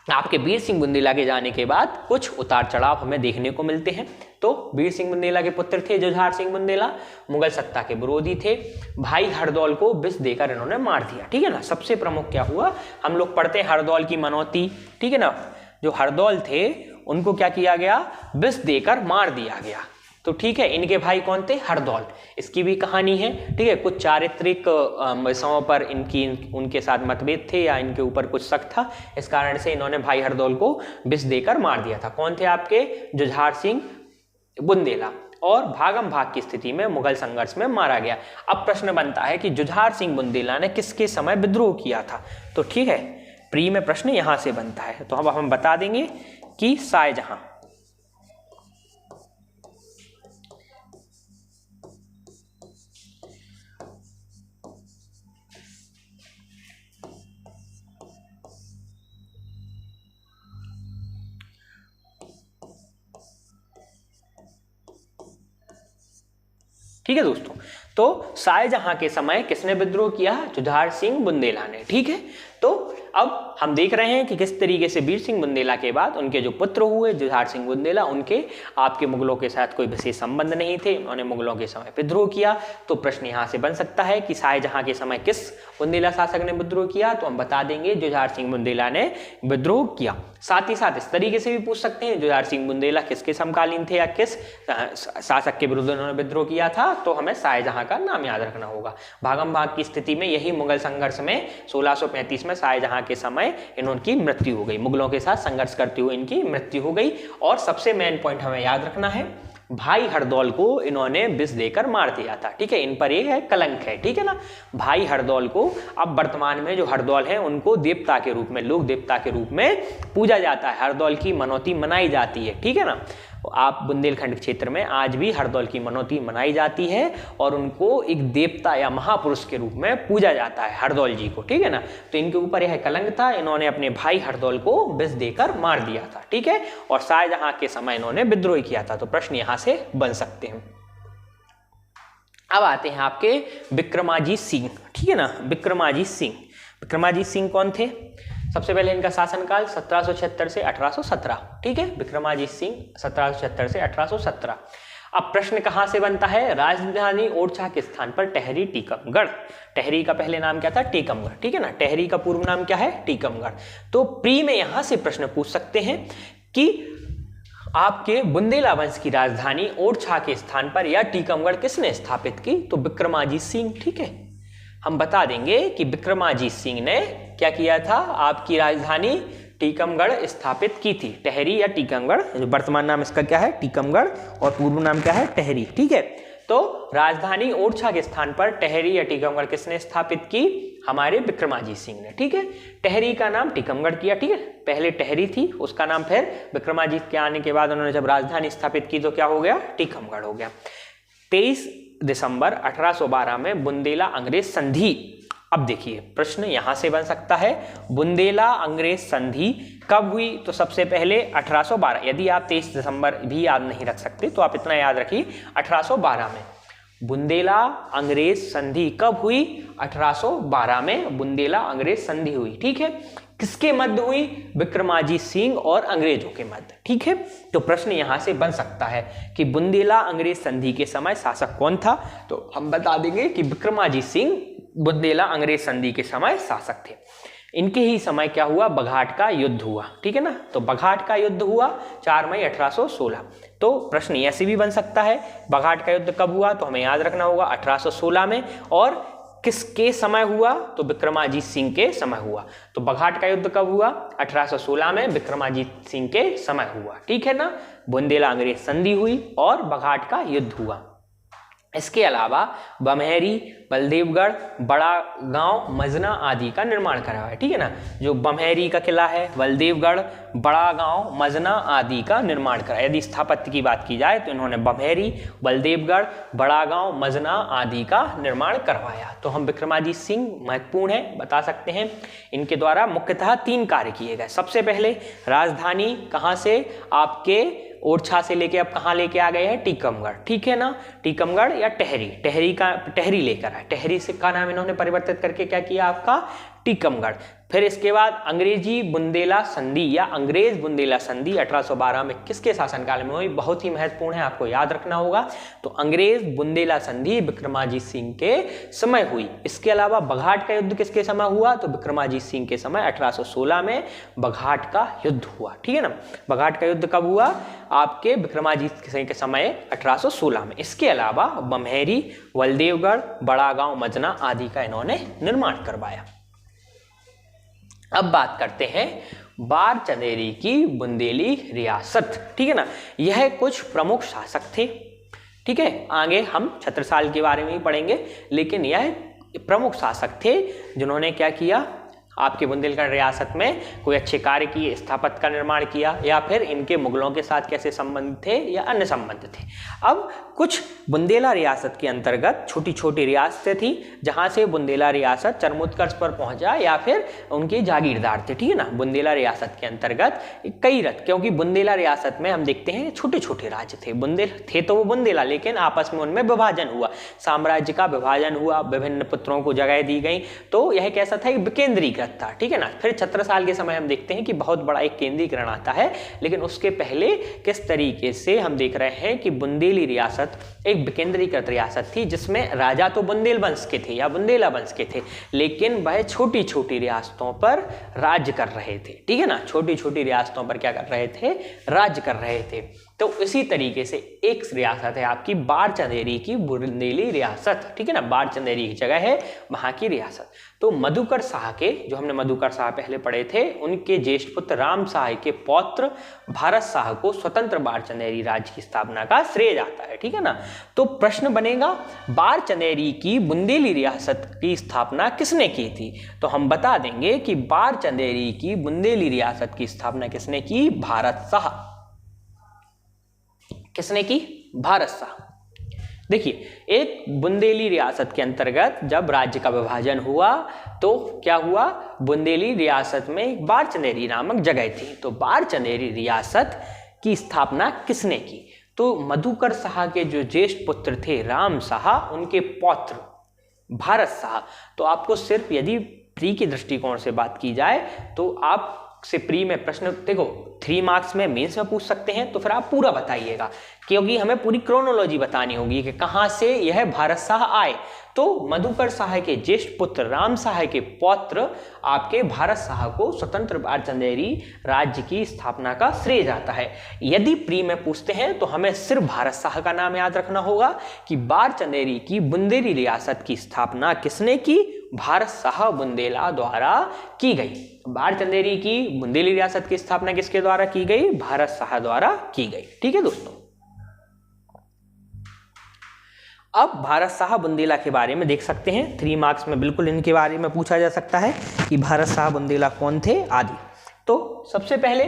[SPEAKER 1] आपके बीर सिंह बुंदेला के जाने के बाद कुछ उतार चढ़ाव हमें देखने को मिलते हैं। तो बीर सिंह बुंदेला के पुत्र थे जुझार सिंह बुंदेला, मुगल सत्ता के विरोधी थे। भाई हरदौल को विष देकर इन्होंने मार दिया, ठीक है ना। सबसे प्रमुख क्या हुआ, हम लोग पढ़ते हैं हरदौल की मनौती, ठीक है ना। जो हरदौल थे उनको क्या किया गया, विष देकर मार दिया गया। तो ठीक है, इनके भाई कौन थे, हरदौल, इसकी भी कहानी है, ठीक है। कुछ चारित्रिक विषयों पर उनके साथ मतभेद थे या इनके ऊपर कुछ शक था, इस कारण से इन्होंने भाई हरदौल को विष देकर मार दिया था। कौन थे आपके, जुझार सिंह बुंदेला और भागम भाग की स्थिति में मुगल संघर्ष में मारा गया। अब प्रश्न बनता है कि जुझार सिंह बुंदेला ने किसके समय विद्रोह किया था। तो ठीक है, प्री में प्रश्न यहां से बनता है, तो अब हम बता देंगे कि शाहजहां। ठीक है दोस्तों, तो शाहजहां के समय किसने विद्रोह किया? जुझार सिंह बुंदेला ने। ठीक है, तो अब हम देख रहे हैं कि किस तरीके से वीर सिंह बुंदेला के बाद उनके जो पुत्र हुए जुझार सिंह बुंदेला, उनके आपके मुगलों के साथ कोई विशेष संबंध नहीं थे, उन्होंने मुगलों के समय विद्रोह किया। तो प्रश्न यहाँ से बन सकता है कि शाहजहां के समय किस बुंदेला शासक ने विद्रोह किया? तो हम बता देंगे जुझार सिंह बुंदेला ने विद्रोह किया। साथ ही साथ इस तरीके से भी पूछ सकते हैं जुझार सिंह बुंदेला किसके समकालीन थे या किस शासक के विरुद्ध उन्होंने विद्रोह किया था? तो हमें शाहजहां का नाम याद रखना होगा। भागम भाग की स्थिति में यही मुगल संघर्ष में 1635 में शाहजहां के समय इनकी मृत्यु हो गई, मुगलों के साथ संघर्ष करते हुए इनकी मृत्यु हो गई। और सबसे मेन पॉइंट हमें याद रखना है, भाई हरदौल को इन्होंने विष देकर मार दिया था। ठीक है, इन पर ये है कलंक है। ठीक है ना, भाई हरदौल को अब वर्तमान में जो हरदौल है उनको देवता के रूप में, लोक देवता के रूप में पूजा जाता है, हरदौल की मनौती मनाई जाती है। ठीक है ना, आप बुंदेलखंड क्षेत्र में आज भी हरदौल की मनौती मनाई जाती है और उनको एक देवता या महापुरुष के रूप में पूजा जाता है हरदौल जी को। ठीक है ना, तो इनके ऊपर यह कलंक था, इन्होंने अपने भाई हरदौल को विष देकर मार दिया था। ठीक है, और शाहजहां के समय इन्होंने विद्रोह किया था। तो प्रश्न यहां से बन सकते हैं। अब आते हैं आपके विक्रमाजीत सिंह। ठीक है ना, विक्रमाजीत सिंह, विक्रमाजीत सिंह कौन थे? सबसे पहले इनका शासनकाल 1776 से 1817। ठीक है, विक्रमाजीत सिंह 1776 से 1817। अब प्रश्न कहां से बनता है? राजधानी ओरछा के स्थान पर टहरी टीकमगढ़। टहरी का पहले नाम क्या था? टीकमगढ़। ठीक है ना, टहरी का पूर्व नाम क्या है? टीकमगढ़। तो प्री में यहां से प्रश्न पूछ सकते हैं कि आपके बुंदेला वंश की राजधानी ओरछा के स्थान पर या टीकमगढ़ किसने स्थापित की? तो विक्रमाजीत सिंह। ठीक है, हम बता देंगे कि विक्रमाजीत सिंह ने क्या किया था? आपकी राजधानी टीकमगढ़ स्थापित की थी। टहरी या टीकमगढ़, वर्तमान नाम इसका क्या है? टीकमगढ़, और पूर्व नाम क्या है? टहरी। ठीक है, तो राजधानी ओरछा के स्थान पर टहरी या टीकमगढ़ किसने स्थापित की? हमारे विक्रमाजीत सिंह ने। ठीक है, टहरी का नाम टीकमगढ़ किया। ठीक है, पहले टहरी थी, उसका नाम फिर विक्रमाजीत के आने के बाद उन्होंने जब राजधानी स्थापित की तो क्या हो गया? टीकमगढ़ हो गया। 23 दिसंबर 1812 में बुंदेला अंग्रेज संधि। अब देखिए प्रश्न यहां से बन सकता है, बुंदेला अंग्रेज संधि कब हुई? तो सबसे पहले 1812। यदि आप 23 दिसंबर भी याद नहीं रख सकते तो आप इतना याद रखिए 1812 में बुंदेला अंग्रेज संधि कब हुई? 1812 में बुंदेला अंग्रेज संधि हुई। ठीक है, किसके मध्य हुई? विक्रमाजीत सिंह और अंग्रेजों के मध्य। ठीक है, तो प्रश्न यहां से बन सकता है कि बुंदेला अंग्रेज संधि के समय शासक कौन था? तो हम बता देंगे कि विक्रमाजीत सिंह बुंदेला अंग्रेज संधि के समय शासक थे। इनके ही समय क्या हुआ? बघाट का युद्ध हुआ। ठीक है ना, तो बघाट का युद्ध हुआ 4 मई 1816। तो प्रश्न ऐसे भी बन सकता है, बघाट का युद्ध कब हुआ? तो हमें याद रखना होगा 1816 में, और किसके समय हुआ? तो विक्रमाजीत सिंह के समय हुआ। तो बघाट का युद्ध कब हुआ? 1816 में विक्रमाजीत सिंह के समय हुआ। ठीक है ना, बुंदेला अंग्रेज संधि हुई और बघाट का युद्ध हुआ। इसके अलावा बमहेरी, बलदेवगढ़, बड़ा गांव, मजना आदि का निर्माण करा है। ठीक है ना, जो बमहेरी का किला है, बलदेवगढ़, बड़ा गांव, मजना आदि का निर्माण करा। यदि स्थापत्य की बात की जाए तो इन्होंने बमहेरी, बलदेवगढ़, बड़ा गांव, मजना आदि का निर्माण करवाया। तो हम विक्रमाजीत सिंह महत्वपूर्ण है, बता सकते हैं। इनके द्वारा मुख्यतः 3 कार्य किए गए। सबसे पहले राजधानी कहाँ से? आपके ओरछा से लेके अब कहाँ लेके आ गए हैं? टीकमगढ़। ठीक है ना, टीकमगढ़ या टहरी लेकर आए। टहरी से का नाम इन्होंने परिवर्तित करके क्या किया? आपका टीकमगढ़। फिर इसके बाद अंग्रेजी बुंदेला संधि या अंग्रेज बुंदेला संधि 1812 में किसके शासनकाल में हुई? बहुत ही महत्वपूर्ण है, आपको याद रखना होगा। तो अंग्रेज बुंदेला संधि विक्रमाजीत सिंह के समय हुई। इसके अलावा बघाट का युद्ध किसके समय हुआ? तो विक्रमाजीत सिंह के समय 1816 में बघाट का युद्ध हुआ। ठीक है ना, बघाट का युद्ध कब हुआ? आपके विक्रमाजीत सिंह के समय 1816 में। इसके अलावा बमहेरी, बलदेवगढ़, बड़ा गांव, मजना आदि का इन्होंने निर्माण करवाया। अब बात करते हैं बार चंदेरी की बुंदेली रियासत, ठीक है ना। यह कुछ प्रमुख शासक थे, ठीक है। आगे हम छत्रसाल के बारे में ही पढ़ेंगे, लेकिन यह प्रमुख शासक थे जिन्होंने क्या किया, आपके बुंदेलखंड रियासत में कोई अच्छे कार्य किए, स्थापत्य का निर्माण किया, या फिर इनके मुगलों के साथ कैसे संबंध थे या अन्य संबंध थे। अब कुछ बुंदेला रियासत के अंतर्गत छोटी छोटी रियासतें थी जहां से बुंदेला रियासत चरमोत्कर्ष पर पहुंचा या फिर उनके जागीरदार थे, ठीक है ना। बुंदेला रियासत के अंतर्गत कई क्योंकि बुंदेला रियासत में हम देखते हैं छोटे छोटे राज्य थे, बुंदेल थे तो वो बुंदेला, लेकिन आपस में उनमें विभाजन हुआ, साम्राज्य का विभाजन हुआ, विभिन्न पुत्रों को जगह दी गई, तो यह कैसा था, एक विकेंद्रीकृत था, ठीक है ना। फिर छत्रसाल के समय हम देखते हैं कि बहुत बड़ा एक केंद्रीकरण आता है, लेकिन उसके पहले किस तरीके से हम देख रहे हैं कि बुंदेली रियासत एक विकेंद्रीकृत रियासत थी, जिसमें राजा तो बुंदेल वंश के थे या बुंदेला वंश के थे, लेकिन वह छोटी छोटी रियासतों पर राज्य कर रहे थे, ठीक है ना। छोटी छोटी रियासतों पर क्या कर रहे थे, राज्य कर रहे थे। तो इसी तरीके से एक रियासत है आपकी बार चंदेरी की बुंदेली रियासत, ठीक है ना। बार चंदेरी की जगह है वहां की रियासत। तो मधुकर शाह के, जो हमने मधुकर शाह पहले पढ़े थे, उनके ज्येष्ठ पुत्र राम शाह के पौत्र भारत शाह को स्वतंत्र बार चंदेरी राज्य की स्थापना का श्रेय जाता है, ठीक है ना। तो प्रश्न बनेगा, बार चंदेरी की बुंदेली रियासत की स्थापना किसने की थी? तो हम बता देंगे कि बार चंदेरी की बुंदेली रियासत की स्थापना किसने की, भारत शाह। किसने की, भारत शाह। देखिए, एक बुंदेली रियासत के अंतर्गत जब राज्य का विभाजन हुआ तो क्या हुआ, बुंदेली रियासत में एक बार चंदेरी नामक जगह थी। तो बार चंदेरी रियासत की स्थापना किसने की? तो मधुकर शाह के जो ज्येष्ठ पुत्र थे राम शाह, उनके पौत्र भारत शाह। तो आपको सिर्फ यदि प्री के दृष्टिकोण से बात की जाए तो आप से प्री में प्रश्न देखो 3 मार्क्स में मेंस में पूछ सकते हैं, तो फिर आप पूरा बताइएगा, क्योंकि हमें पूरी क्रोनोलॉजी बतानी होगी कि कहां से यह भारत शाह आए। तो मधुकर शाह के ज्येष्ठ पुत्र राम शाह के पौत्र आपके भारत शाह को स्वतंत्र बार चंदेरी राज्य की स्थापना का श्रेय जाता है। यदि प्री में पूछते हैं तो हमें सिर्फ भारत शाह का नाम याद रखना होगा कि बार चंदेरी की बुंदेली रियासत की स्थापना किसने की, भारत शाह बुंदेला द्वारा की गई। बार चंदेरी की बुंदेली रियासत की स्थापना किसके द्वारा की गई, भारत शाह द्वारा की गई, ठीक है दोस्तों। अब भारत शाह बुंदेला के बारे में देख सकते हैं, 3 मार्क्स में बिल्कुल इनके बारे में पूछा जा सकता है कि भारत शाह बुंदेला कौन थे आदि। तो सबसे पहले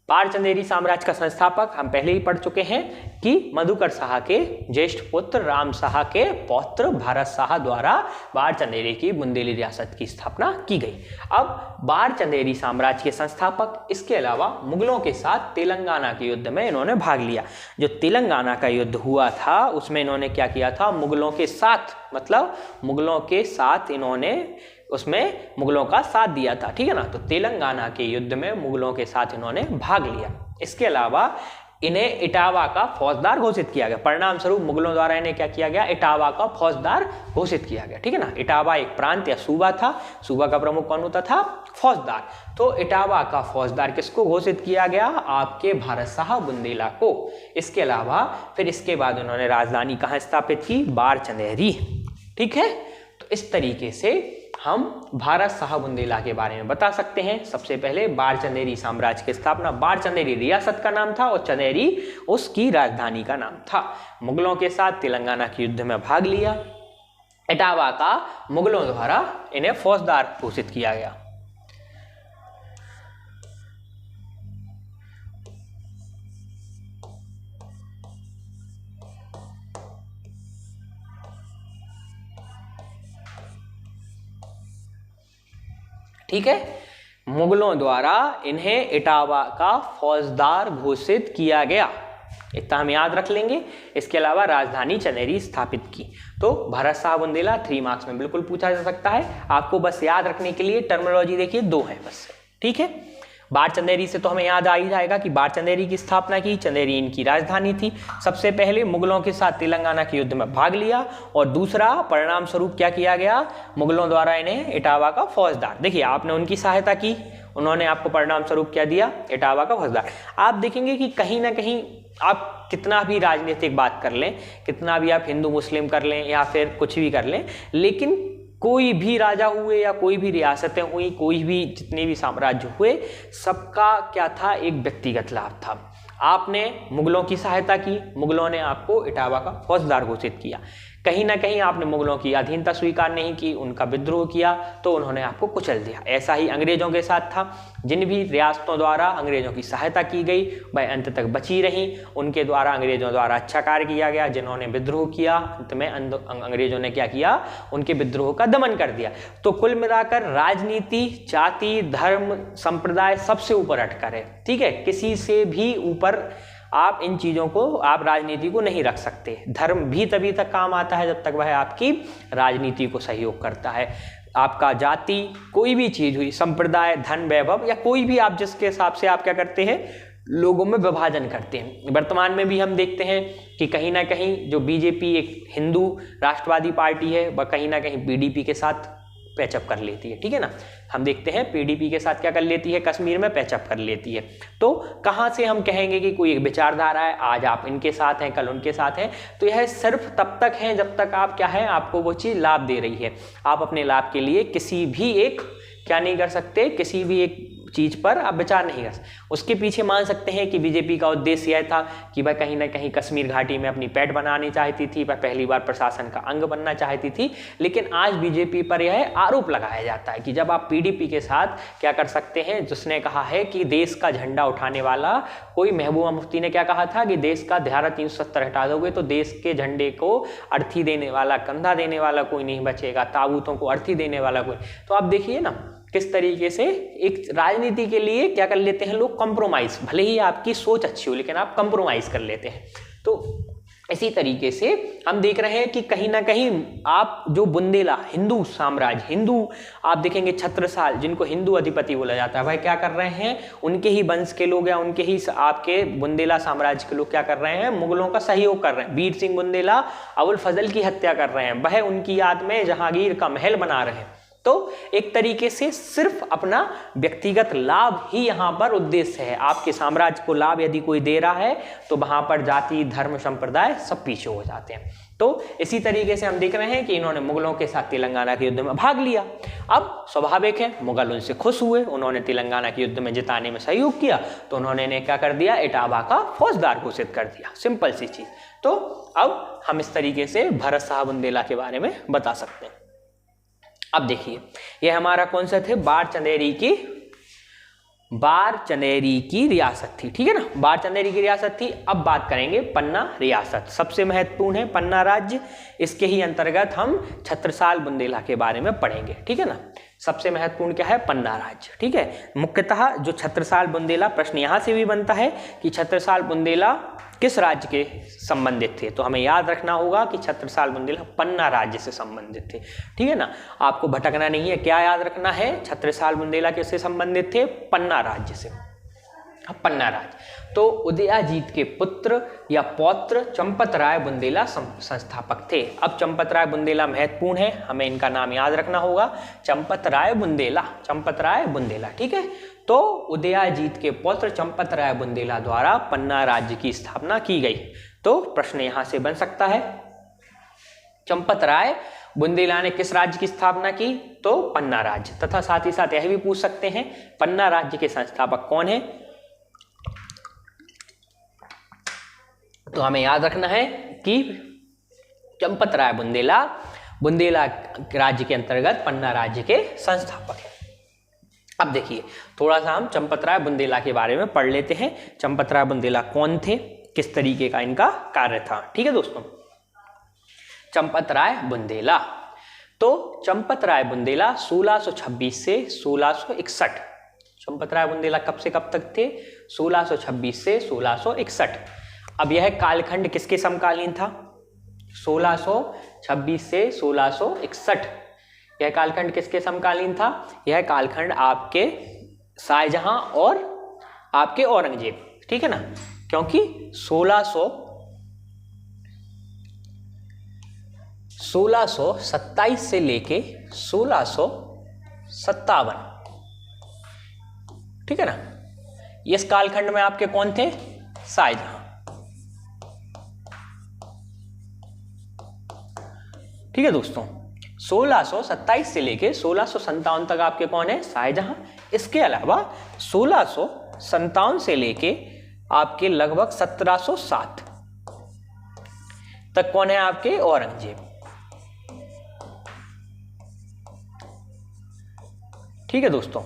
[SPEAKER 1] बार चंदेरी साम्राज्य का संस्थापक हम पहले ही पढ़ चुके हैं कि मधुकर शाह के ज्येष्ठ पुत्र राम शाह के पौत्र भारत शाह द्वारा बार चंदेरी की बुंदेली रियासत की स्थापना की गई। अब बार चंदेरी साम्राज्य के संस्थापक इसके अलावा मुगलों के साथ तेलंगाना के युद्ध में इन्होंने भाग लिया। जो तेलंगाना का युद्ध हुआ था उसमें इन्होंने क्या किया था, मुगलों के साथ, मतलब मुगलों के साथ इन्होंने उसमें मुगलों का साथ दिया था, ठीक है ना। तो तेलंगाना के युद्ध में मुगलों के साथ इन्होंने भाग लिया। इसके अलावा इन्हें इटावा का फौजदार घोषित किया गया। परिणाम स्वरूप मुगलों द्वारा इन्हें क्या किया गया, इटावा का फौजदार घोषित किया गया, ठीक है ना। इटावा एक प्रांत या सूबा था, सूबा का प्रमुख कौन होता था, फौजदार। तो इटावा का फौजदार किसको घोषित किया गया, आपके भारत शाह बुंदेला को। इसके अलावा फिर इसके बाद उन्होंने राजधानी कहाँ स्थापित की, बार चंदेरी, ठीक है। तो इस तरीके से हम भारत शाह बुंदेला के बारे में बता सकते हैं। सबसे पहले बार चंदेरी साम्राज्य की स्थापना, बार चंदेरी रियासत का नाम था और चंदेरी उसकी राजधानी का नाम था। मुगलों के साथ तेलंगाना के युद्ध में भाग लिया। इटावा का मुगलों द्वारा इन्हें फौजदार घोषित किया गया। ठीक है, मुगलों द्वारा इन्हें इटावा का फौजदार घोषित किया गया, इतना हम याद रख लेंगे। इसके अलावा राजधानी चंदेरी स्थापित की। तो भारत शाह बुंदेला 3 मार्क्स में बिल्कुल पूछा जा सकता है। आपको बस याद रखने के लिए टर्मिनोलॉजी देखिए 2 है बस, ठीक है। बार चंदेरी से तो हमें याद आ ही जाएगा कि बार चंदेरी की स्थापना की, चंदेरी इनकी राजधानी थी। सबसे पहले मुगलों के साथ तेलंगाना के युद्ध में भाग लिया और दूसरा परिणाम स्वरूप क्या किया गया, मुगलों द्वारा इन्हें इटावा का फौजदार, देखिए आपने उनकी सहायता की, उन्होंने आपको परिणाम स्वरूप क्या दिया, इटावा का फौजदार। आप देखेंगे कि कहीं ना कहीं आप कितना भी राजनीतिक बात कर लें, कितना भी आप हिंदू मुस्लिम कर लें या फिर कुछ भी कर लें, लेकिन कोई भी राजा हुए या कोई भी रियासतें हुई, कोई भी जितने भी साम्राज्य हुए, सबका क्या था, एक व्यक्तिगत लाभ था। आपने मुगलों की सहायता की, मुगलों ने आपको इटावा का फौजदार घोषित किया, कहीं ना कहीं आपने मुगलों की अधीनता स्वीकार नहीं की, उनका विद्रोह किया तो उन्होंने आपको कुचल दिया। ऐसा ही अंग्रेजों के साथ था, जिन भी रियासतों द्वारा अंग्रेजों की सहायता की गई वह अंत तक बची रहीं, उनके द्वारा अंग्रेजों द्वारा अच्छा कार्य किया गया। जिन्होंने विद्रोह किया अंत में अंग्रेजों ने क्या किया, उनके विद्रोह का दमन कर दिया। तो कुल मिलाकर राजनीति जाति धर्म संप्रदाय सबसे ऊपर हटकर है, ठीक है, किसी से भी ऊपर आप इन चीज़ों को, आप राजनीति को नहीं रख सकते। धर्म भी तभी तक काम आता है जब तक वह आपकी राजनीति को सहयोग करता है। आपका जाति कोई भी चीज़ हुई, संप्रदाय धन वैभव या कोई भी, आप जिसके हिसाब से आप क्या करते हैं, लोगों में विभाजन करते हैं। वर्तमान में भी हम देखते हैं कि कहीं ना कहीं जो बीजेपी एक हिंदू राष्ट्रवादी पार्टी है, वह कहीं ना कहीं पीडीपी के साथ पैचअप कर लेती है, ठीक है ना। हम देखते हैं पीडीपी के साथ क्या कर लेती है, कश्मीर में पैचअप कर लेती है। तो कहाँ से हम कहेंगे कि कोई एक विचारधारा है, आज आप इनके साथ हैं कल उनके साथ हैं, तो यह सिर्फ तब तक है जब तक आप क्या है, आपको वो चीज़ लाभ दे रही है। आप अपने लाभ के लिए किसी भी एक क्या नहीं कर सकते, किसी भी एक चीज़ पर आप विचार नहीं कर सकते। उसके पीछे मान सकते हैं कि बीजेपी का उद्देश्य यह था कि वह कहीं ना कहीं कश्मीर घाटी में अपनी पैठ बनानी चाहती थी, वह पहली बार प्रशासन का अंग बनना चाहती थी। लेकिन आज बीजेपी पर यह आरोप लगाया जाता है कि जब आप पीडीपी के साथ क्या कर सकते हैं, जिसने कहा है कि देश का झंडा उठाने वाला कोई, महबूबा मुफ्ती ने क्या कहा था कि देश का धारा 370 हटा दोगे तो देश के झंडे को अर्थी देने वाला, कंधा देने वाला कोई नहीं बचेगा, ताबूतों को अर्थी देने वाला कोई। तो आप देखिए ना किस तरीके से एक राजनीति के लिए क्या कर लेते हैं लोग, कॉम्प्रोमाइज। भले ही आपकी सोच अच्छी हो लेकिन आप कॉम्प्रोमाइज कर लेते हैं। तो इसी तरीके से हम देख रहे हैं कि कहीं ना कहीं आप जो बुंदेला हिंदू साम्राज्य, हिंदू आप देखेंगे छत्रसाल, जिनको हिंदू अधिपति बोला जाता है, वह क्या कर रहे हैं, उनके ही वंश के लोग या उनके ही आपके बुंदेला साम्राज्य के लोग क्या कर रहे हैं, मुगलों का सहयोग कर रहे हैं। वीर सिंह बुंदेला अबुल फजल की हत्या कर रहे हैं, वह उनकी याद में जहांगीर का महल बना रहे हैं। तो एक तरीके से सिर्फ अपना व्यक्तिगत लाभ ही यहाँ पर उद्देश्य है। आपके साम्राज्य को लाभ यदि कोई दे रहा है तो वहां पर जाति धर्म संप्रदाय सब पीछे हो जाते हैं। तो इसी तरीके से हम देख रहे हैं कि इन्होंने मुगलों के साथ तेलंगाना के युद्ध में भाग लिया। अब स्वाभाविक है मुगल उनसे खुश हुए, उन्होंने तेलंगाना के युद्ध में जिताने में सहयोग किया, तो उन्होंने क्या कर दिया, इटावा का फौजदार घोषित कर दिया। सिंपल सी चीज। तो अब हम इस तरीके से भरत शाह बुंदेला के बारे में बता सकते हैं। अब देखिए ये हमारा कौन सा थे, बार चंदेरी की रियासत थी, ठीक है ना, बार चंदेरी की रियासत थी। अब बात करेंगे पन्ना रियासत, सबसे महत्वपूर्ण है पन्ना राज्य। इसके ही अंतर्गत हम छत्रसाल बुंदेला के बारे में पढ़ेंगे, ठीक है ना। सबसे महत्वपूर्ण क्या है, पन्ना राज्य, ठीक है। मुख्यतः जो छत्रसाल बुंदेला, प्रश्न यहां से भी बनता है कि छत्रसाल बुंदेला किस राज्य के संबंधित थे, तो हमें याद रखना होगा कि छत्रसाल बुंदेला पन्ना राज्य से संबंधित थे, ठीक है ना। आपको भटकना नहीं है, क्या याद रखना है, छत्रसाल बुंदेला किससे संबंधित थे, पन्ना राज्य से। पन्ना राज्य तो उदयाजीत के पुत्र या पौत्र चंपत राय बुंदेला संस्थापक थे। अब चंपत राय बुंदेला महत्वपूर्ण है, हमें इनका नाम याद रखना होगा, चंपत राय बुंदेला, ठीक है। तो उदयाजीत के पुत्र चंपत राय बुंदेला द्वारा पन्ना राज्य की स्थापना की गई। तो प्रश्न यहां से बन सकता है, चंपत राय बुंदेला ने किस राज्य की स्थापना की, तो पन्ना राज्य। तथा साथ ही साथ यह भी पूछ सकते हैं पन्ना राज्य के संस्थापक कौन है, तो हमें याद रखना है कि चंपत राय बुंदेला राज्य के अंतर्गत पन्ना राज्य के संस्थापक हैं। अब देखिए थोड़ा सा हम चंपत राय बुंदेला के बारे में पढ़ लेते हैं। चंपत राय बुंदेला कौन थे, किस तरीके का इनका कार्य था, ठीक है दोस्तों। चंपत राय बुंदेला, तो चंपत राय बुंदेला 1626 से 1661। चंपत राय बुंदेला कब से कब तक थे, 1626 से 1661। अब यह कालखंड किसके समकालीन था, 1626 से 1661। यह कालखंड किसके समकालीन था, यह कालखंड आपके शाहजहां और आपके औरंगजेब, ठीक है ना, क्योंकि 1627 से लेके 1657, ठीक है ना। इस कालखंड में आपके कौन थे, शाहजहां, ठीक है दोस्तों। 1627 से लेके 1657 तक आपके कौन है? शाहजहां। इसके अलावा 1657 से लेके आपके लगभग 1707 तक कौन है आपके? औरंगजेब। ठीक है दोस्तों,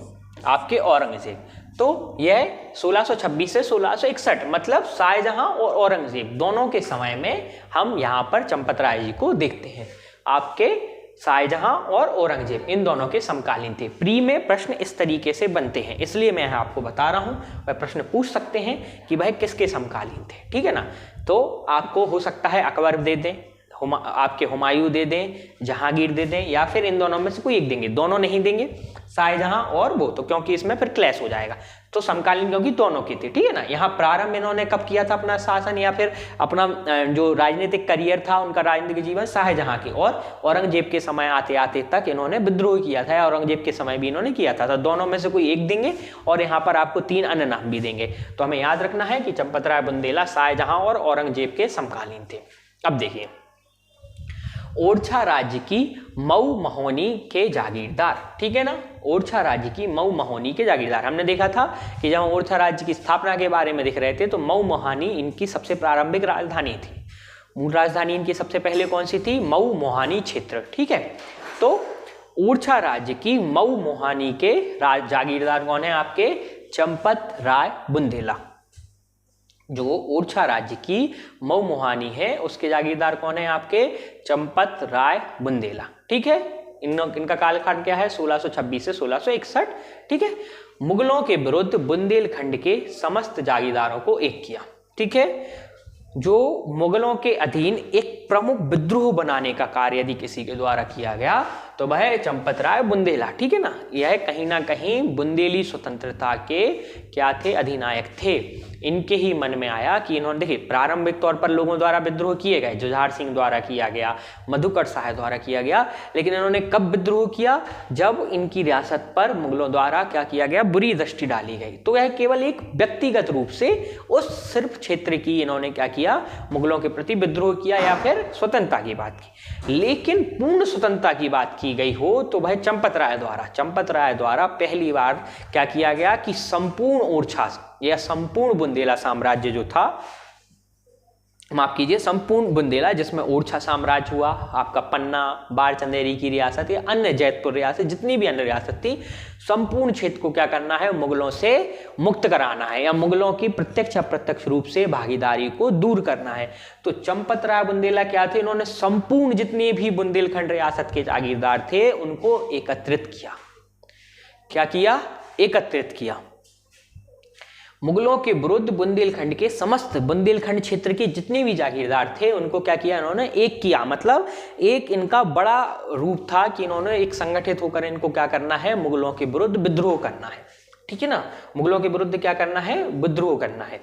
[SPEAKER 1] आपके औरंगजेब। तो यह 1626 से 1661 मतलब शाहजहां और औरंगजेब दोनों के समय में हम यहां पर चंपत राय जी को देखते हैं। आपके शाहजहां और औरंगजेब इन दोनों के समकालीन थे। प्री में प्रश्न इस तरीके से बनते हैं, इसलिए मैं आपको बता रहा हूं। वह प्रश्न पूछ सकते हैं कि भाई किसके समकालीन थे, ठीक है ना। तो आपको हो सकता है अकबर दे दें, आपके हुमायूं दे दें, जहांगीर दे दें, या फिर इन दोनों में से कोई एक देंगे। दोनों नहीं देंगे, शाहजहां और वो, तो क्योंकि इसमें फिर क्लैश हो जाएगा। तो समकालीन क्योंकि दोनों की थी, ठीक है ना। यहाँ प्रारंभ इन्होंने कब किया था अपना शासन या फिर अपना जो राजनीतिक करियर था, उनका राजनीतिक जीवन शाहजहां के, और औरंगजेब के समय आते आते तक इन्होंने विद्रोह किया था, औरंगजेब के समय भी इन्होंने किया था। तो दोनों में से कोई एक देंगे और यहाँ पर आपको 3 अन्य नाम भी देंगे। तो हमें याद रखना है कि चंपत राय बुंदेला शाहजहां और औरंगजेब के समकालीन थे। अब देखिए, ओरछा राज्य की मऊ महोनी के जागीरदार, ठीक है ना। ओरछा राज्य की मऊ महोनी के जागीरदार, हमने देखा था कि जब ओरछा राज्य की स्थापना के बारे में देख रहे थे तो मऊ मोहानी इनकी सबसे प्रारंभिक राजधानी थी। मूल राजधानी इनकी सबसे पहले कौन सी थी? मऊ मोहानी क्षेत्र, ठीक है। तो ओरछा राज्य की मऊ मोहानी के जागीरदार कौन है आपके? चंपत राय बुंदेला। जो ओरछा राज्य की मऊ मोहानी है उसके जागीरदार कौन है आपके? चंपत राय बुंदेला, ठीक है। इनका कालखंड क्या है? 1626 से 1661, ठीक है। मुगलों के विरुद्ध बुंदेलखंड के समस्त जागीरदारों को एक किया, ठीक है। जो मुगलों के अधीन एक प्रमुख विद्रोह बनाने का कार्य यदि किसी के द्वारा किया गया तो वह चंपत राय बुंदेला, ठीक है ना। यह कहीं ना कहीं बुंदेली स्वतंत्रता के क्या थे? अधिनायक थे। इनके ही मन में आया कि इन्होंने, देखिए, प्रारंभिक तौर पर लोगों द्वारा विद्रोह किए गए, जुझार सिंह द्वारा किया गया, मधुकर शाह द्वारा किया गया, लेकिन इन्होंने कब विद्रोह किया? जब इनकी रियासत पर मुगलों द्वारा क्या किया गया? बुरी दृष्टि डाली गई। तो यह केवल एक व्यक्तिगत रूप से उस सिर्फ क्षेत्र की इन्होंने क्या किया? मुगलों के प्रति विद्रोह किया या फिर स्वतंत्रता की बात की। लेकिन पूर्ण स्वतंत्रता की बात की गई हो तो वह चंपत राय द्वारा पहली बार क्या किया गया कि संपूर्ण ओरछा या संपूर्ण बुंदेला साम्राज्य जो था, माफ कीजिए, संपूर्ण बुंदेला जिसमें ओरछा साम्राज्य हुआ, आपका पन्ना, बारचंदेरी की रियासत या अन्य जैतपुर रियासत, जितनी भी अन्य रियासत थी, संपूर्ण क्षेत्र को क्या करना है? मुगलों से मुक्त कराना है, या मुगलों की प्रत्यक्ष अप्रत्यक्ष रूप से भागीदारी को दूर करना है। तो चंपत राय बुंदेला क्या थे? इन्होंने संपूर्ण जितने भी बुंदेलखंड रियासत के जागीरदार थे उनको एकत्रित किया। क्या किया? एकत्रित किया। मुगलों के विरुद्ध बुंदेलखंड के समस्त बुंदेलखंड क्षेत्र के जितने भी जागीरदार थे उनको क्या किया? इन्होंने एक किया। मतलब एक इनका बड़ा रूप था कि इन्होंने एक संगठित होकर इनको क्या करना है? मुगलों के विरुद्ध विद्रोह करना है, ठीक है ना। मुगलों के विरुद्ध क्या करना है? विद्रोह करना है।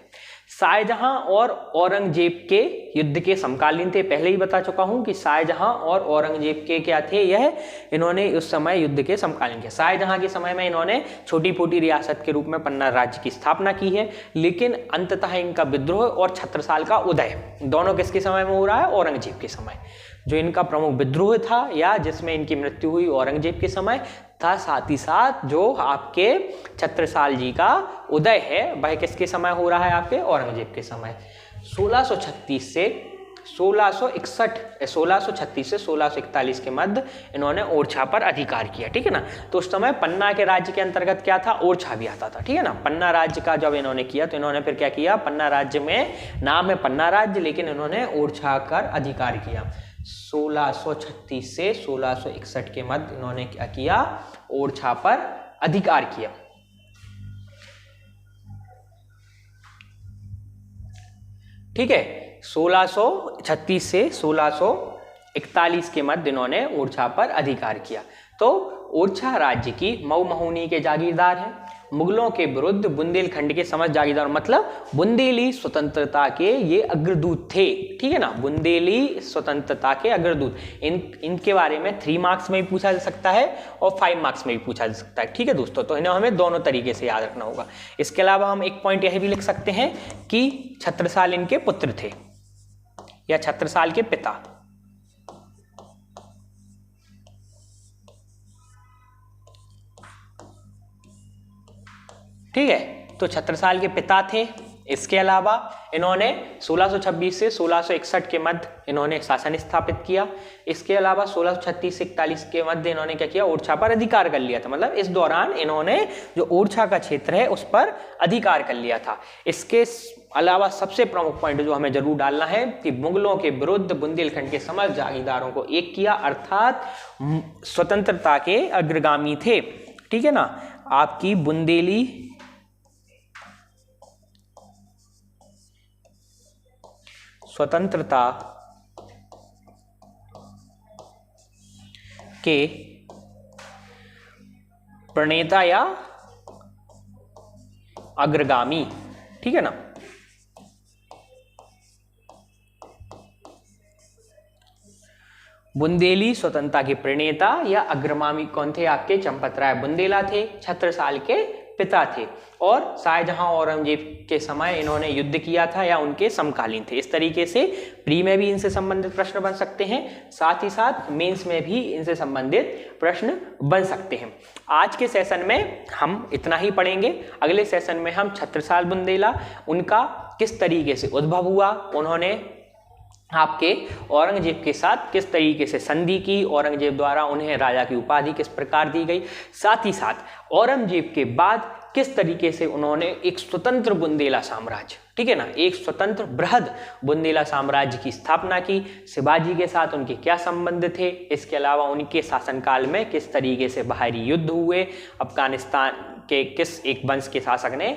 [SPEAKER 1] शाहजहां और औरंगजेब के युद्ध के समकालीन थे। पहले ही बता चुका हूं कि शाहजहां और औरंगजेब के क्या थे? यह इन्होंने उस समय युद्ध के समकालीन थे। शाहजहां के समय में इन्होंने छोटी छोटी रियासत के रूप में पन्ना राज्य की स्थापना की है, लेकिन अंततः इनका विद्रोह और छत्रसाल का उदय दोनों किसके समय में हो रहा है? औरंगजेब के समय। जो इनका प्रमुख विद्रोह था या जिसमें इनकी मृत्यु हुई औरंगजेब के समय था, साथ ही साथ जो आपके छत्रसाल जी का उदय है वह किसके समय हो रहा है? आपके औरंगजेब के समय। 1636 से 1641 के मध्य इन्होंने ओरछा पर अधिकार किया, ठीक है ना। तो उस समय पन्ना के राज्य के अंतर्गत क्या था? ओरछा भी आता था, ठीक है ना। पन्ना राज्य का जब इन्होंने किया तो इन्होंने फिर क्या किया? पन्ना राज्य में नाम है पन्ना राज्य, लेकिन इन्होंने ओरछा कर अधिकार किया। 1636 से 1661 के मध्य इन्होंने क्या किया? ओरछा पर अधिकार किया। ठीक है, 1636 से 1641 के मध्य इन्होंने ओरछा पर अधिकार किया। तो ओरछा राज्य की मऊ महोनी के जागीरदार हैं। मुगलों के विरुद्ध बुंदेलखंड के समस्त जागीरदार, मतलब बुंदेली स्वतंत्रता के ये अग्रदूत थे, ठीक है ना। बुंदेली स्वतंत्रता के अग्रदूत, इनके बारे में 3 मार्क्स में भी पूछा जा सकता है और 5 मार्क्स में भी पूछा जा सकता है, ठीक है दोस्तों। तो इन्हें हमें दोनों तरीके से याद रखना होगा। इसके अलावा हम एक पॉइंट यह भी लिख सकते हैं कि छत्रसाल इनके पुत्र थे या छत्रसाल के पिता। ठीक है। तो छत्रसाल के पिता थे। इसके अलावा इन्होंने 1626 से 1661 के मध्य इन्होंने शासन स्थापित किया। इसके अलावा 1636 से 41 के मध्य इन्होंने क्या किया, ओरछा पर अधिकार कर लिया था। मतलब इस दौरान इन्होंने जो ओरछा का क्षेत्र है उस पर अधिकार कर लिया था। इसके अलावा सबसे प्रमुख पॉइंट जो हमें जरूर डालना है कि मुगलों के विरुद्ध बुंदेलखंड के समस्त जागीरदारों को एक किया, अर्थात स्वतंत्रता के अग्रगामी थे। ठीक है ना। आपकी बुंदेली स्वतंत्रता के प्रणेता या अग्रगामी, ठीक है ना। बुंदेली स्वतंत्रता के प्रणेता या अग्रगामी कौन थे? आपके चंपतराय बुंदेला थे, छत्रसाल के पिता थे और शाहजहां औरंगजेब के समय इन्होंने युद्ध किया था या उनके समकालीन थे। इस तरीके से प्री में भी इनसे संबंधित प्रश्न बन सकते हैं, साथ ही साथ मेंस में भी इनसे संबंधित प्रश्न बन सकते हैं। आज के सेशन में हम इतना ही पढ़ेंगे। अगले सेशन में हम छत्रसाल बुंदेला, उनका किस तरीके से उद्भव हुआ, उन्होंने आपके औरंगजेब के साथ किस तरीके से संधि की, औरंगजेब द्वारा उन्हें राजा की उपाधि किस प्रकार दी गई, साथ ही साथ औरंगजेब के बाद किस तरीके से उन्होंने एक स्वतंत्र बुंदेला साम्राज्य, ठीक है ना, एक स्वतंत्र बृहद बुंदेला साम्राज्य की स्थापना की। शिवाजी के साथ उनके क्या संबंध थे, इसके अलावा उनके शासनकाल में किस तरीके से बाहरी युद्ध हुए, अफगानिस्तान के किस एक वंश के शासक ने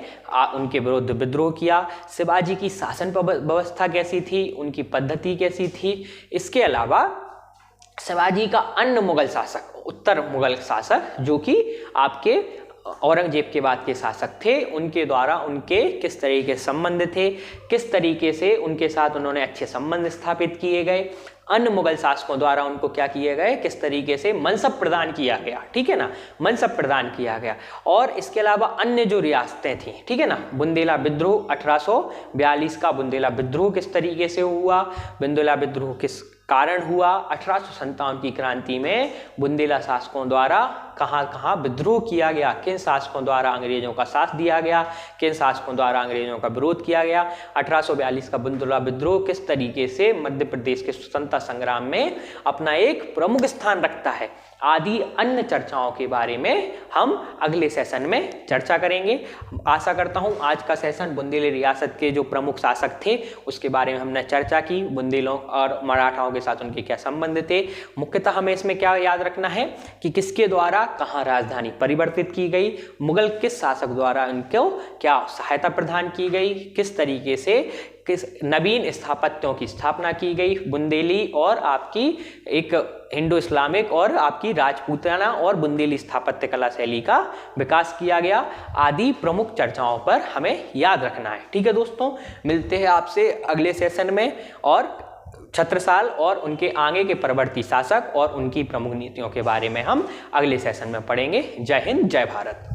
[SPEAKER 1] उनके विरुद्ध विद्रोह किया, शिवाजी की शासन व्यवस्था कैसी थी, उनकी पद्धति कैसी थी। इसके अलावा शिवाजी का अन्य मुगल शासक, उत्तर मुगल शासक जो कि आपके औरंगजेब के बाद के शासक थे, उनके द्वारा उनके किस तरीके से संबंध थे, किस तरीके से उनके साथ उन्होंने अच्छे संबंध स्थापित किए गए, अन्य मुगल शासकों द्वारा उनको क्या किए गए, किस तरीके से मनसब प्रदान किया गया, ठीक है ना, मनसब प्रदान किया गया। और इसके अलावा अन्य जो रियासतें थी, ठीक है ना, बुंदेला विद्रोह 1842 का बुंदेला विद्रोह किस तरीके से हुआ, बुंदेला विद्रोह किस कारण हुआ, 1857 की क्रांति में बुंदेला शासकों द्वारा कहाँ कहाँ विद्रोह किया गया, किन शासकों द्वारा अंग्रेजों का साथ दिया गया, किन शासकों द्वारा अंग्रेजों का विरोध किया गया, 1842 का बुंदेला विद्रोह किस तरीके से मध्य प्रदेश के स्वतंत्रता संग्राम में अपना एक प्रमुख स्थान रखता है, आदि अन्य चर्चाओं के बारे में हम अगले सेशन में चर्चा करेंगे। आशा करता हूं आज का सेशन बुंदेली रियासत के जो प्रमुख शासक थे उसके बारे में हमने चर्चा की, बुंदेलों और मराठाओं के साथ उनके क्या संबंध थे। मुख्यतः हमें इसमें क्या याद रखना है कि किसके द्वारा कहाँ राजधानी परिवर्तित की गई, मुगल किस शासक द्वारा उनको क्या सहायता प्रदान की गई, किस तरीके से किस नवीन स्थापत्यों की स्थापना की गई, बुंदेली और आपकी एक इंडो इस्लामिक और आपकी राजपूताना और बुंदेली स्थापत्य कला शैली का विकास किया गया, आदि प्रमुख चर्चाओं पर हमें याद रखना है। ठीक है दोस्तों, मिलते हैं आपसे अगले सेशन में और छत्रसाल और उनके आगे के परवर्ती शासक और उनकी प्रमुख नीतियों के बारे में हम अगले सेशन में पढ़ेंगे। जय हिंद, जय भारत।